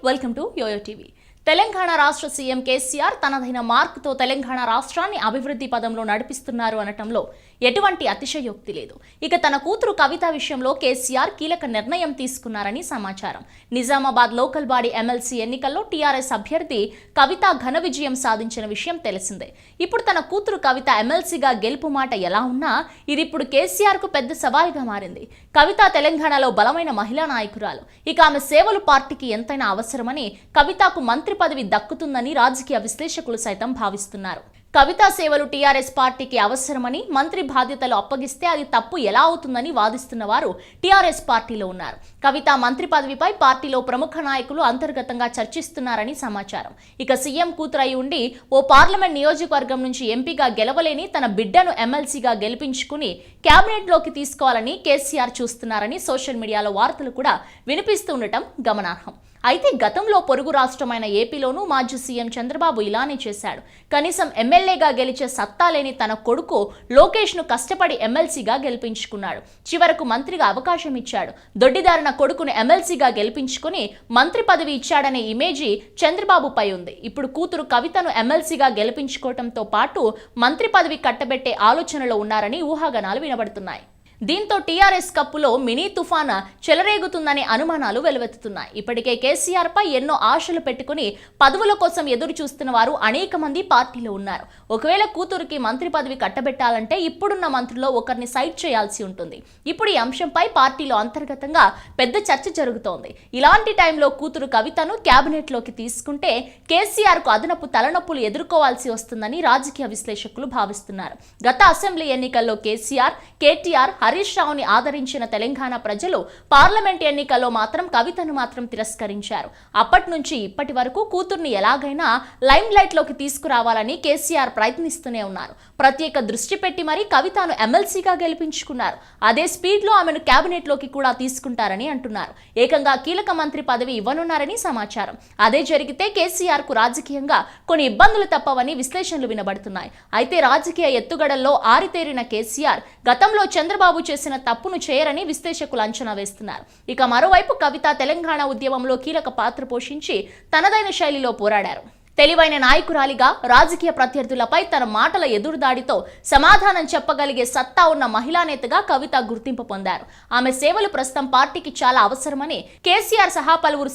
Welcome to YoYo TV. Telangana రాష్ట్ర CM KCR తనదైన మార్కుతో తెలంగాణ రాష్ట్రాన్ని అభివృద్ధి పదంలో నడిపిస్తున్నారు అనటంలో ఎటువంటి అతిశయోక్తి లేదు. ఇక తన కూతురు కవిత విషయంలో కేసీఆర్ కీలక నిర్ణయం తీసుకున్నారని సమాచారం. నిజామాబాద్ లోకల్ బాడీ ఎమ్మెల్సీ ఎన్నికల్లో టీఆర్ఎస్ అభ్యర్థి కవిత ఘన విజయం సాధించిన విషయం తెలిసిందే. ఇప్పుడు తన కూతురు కవిత ఎమ్మెల్సీగా గెలుపు మాట ఎలా ఉన్నా ఇది ఇప్పుడు కేసీఆర్ కు పెద్ద సవాల్గా మారింది. కవిత తెలంగాణలో బలమైన మహిళా నాయకురాలు. ఇక ఆమె సేవలు పార్టీకి ఎంతైనా అవసరమని, కవితకు మంత్రి పదవి దక్కుతుందని రాజకీయ విశ్లేషకులు సైతం భావిస్తున్నారు. కవిత సేవలు టీఆర్ఎస్ పార్టీకి అవసరమని, మంత్రి బాధ్యతలు అప్పగిస్తే అది తప్పు ఎలా అవుతుందని వాదిస్తున్న వారు టీఆర్ఎస్ పార్టీలో ఉన్నారు. కవిత మంత్రి పదవిపై పార్టీలో ప్రముఖ నాయకులు అంతర్గతంగా చర్చిస్తున్నారని సమాచారం. ఇక సీఎం కూతురై ఉండి ఓ పార్లమెంట్ నియోజకవర్గం నుంచి ఎంపీగా గెలవలేని తన బిడ్డను ఎమ్మెల్సీగా గెలిపించుకుని కేబినెట్ లోకి తీసుకోవాలని కేసీఆర్ చూస్తున్నారని సోషల్ మీడియాలో వార్తలు కూడా వినిపిస్తూ ఉండటం గమనార్హం. అయితే గతంలో పొరుగు రాష్ట్రమైన ఏపీలోనూ మాజీ సీఎం చంద్రబాబు ఇలానే చేశాడు. కనీసం ఎమ్మెల్యేగా గెలిచే సత్తా లేని తన కొడుకు లోకేష్ ను కష్టపడి ఎమ్మెల్సీగా గెలిపించుకున్నాడు. చివరకు మంత్రిగా అవకాశం ఇచ్చాడు. దొడ్డిదారిన కొడుకును ఎమ్మెల్సీగా గెలిపించుకుని మంత్రి పదవి ఇచ్చాడనే ఇమేజీ చంద్రబాబుపై ఉంది. ఇప్పుడు కూతురు కవితను ఎమ్మెల్సీగా గెలిపించుకోవడంతో పాటు మంత్రి పదవి కట్టబెట్టే ఆలోచనలో ఉన్నారని ఊహాగానాలు వినబడుతున్నాయి. దీంతో టీఆర్ఎస్ కప్పులో మినీ తుఫాన్ చెలరేగుతుందనే అనుమానాలు వెలువెత్తుతున్నాయి. ఇప్పటికే కేసీఆర్ పై ఎన్నో ఆశలు పెట్టుకుని పదవుల కోసం ఎదురు చూస్తున్న వారు అనేక మంది పార్టీలో ఉన్నారు. ఒకవేళ కూతురికి మంత్రి పదవి కట్టబెట్టాలంటే ఇప్పుడున్న మంత్రుల్లో ఒకరిని సైడ్ చేయాల్సి ఉంటుంది. ఇప్పుడు ఈ అంశంపై పార్టీలో అంతర్గతంగా పెద్ద చర్చ జరుగుతోంది. ఇలాంటి టైంలో కూతురు కవితను కేబినెట్ లోకి తీసుకుంటే కేసీఆర్ కు అదనపు తలనొప్పులు ఎదుర్కోవాల్సి వస్తుందని రాజకీయ విశ్లేషకులు భావిస్తున్నారు. గత అసెంబ్లీ ఎన్నికల్లో కేసీఆర్, కేటీఆర్, హరీష్ రావుని ఆదరించిన తెలంగాణ ప్రజలు పార్లమెంట్ ఎన్నికల్లో మాత్రం కవితను మాత్రం తిరస్కరించారు. అప్పటి నుంచి ఇప్పటి వరకు కూతుర్ని ఎలాగైనా లైమ్ లైట్ లోకి తీసుకురావాలని కేసీఆర్ ప్రయత్నిస్తూనే ఉన్నారు. ప్రత్యేక దృష్టి పెట్టి మరీ కవితను ఎమ్మెల్సీగా గెలిపించుకున్నారు. అదే స్పీడ్ లో ఆమెను కేబినెట్ లోకి కూడా తీసుకుంటారని అంటున్నారు. ఏకంగా కీలక మంత్రి పదవి ఇవ్వనున్నారని సమాచారం. అదే జరిగితే కేసీఆర్ కు రాజకీయంగా కొన్ని ఇబ్బందులు తప్పవని విశ్లేషణలు వినబడుతున్నాయి. అయితే రాజకీయ ఎత్తుగడల్లో ఆరితేరిన కేసీఆర్ గతంలో చంద్రబాబు చేసిన తప్పును చేయరని విశ్లేషకులు అంచనా వేస్తున్నారు. ఇక మరోవైపు కవిత తెలంగాణ ఉద్యమంలో కీలక పాత్ర పోషించి తనదైన శైలిలో పోరాడారు. తెలివైన నాయకురాలిగా రాజకీయ ప్రత్యర్థులపై తన మాటల ఎదురుదాడితో సమాధానం చెప్పగలిగే సత్తా ఉన్న మహిళా నేతగా కవిత గుర్తింపు పొందారు. ఆమె సేవలు ప్రస్తుతం పార్టీకి చాలా అవసరమని కేసీఆర్ సహా పలువురు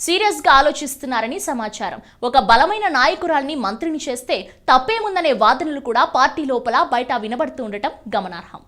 సీరియస్ గా ఆలోచిస్తున్నారని సమాచారం. ఒక బలమైన నాయకురాలిని మంత్రిని చేస్తే తప్పేముందనే వాదనలు కూడా పార్టీ లోపల బయట వినబడుతూ ఉండటం గమనార్హం.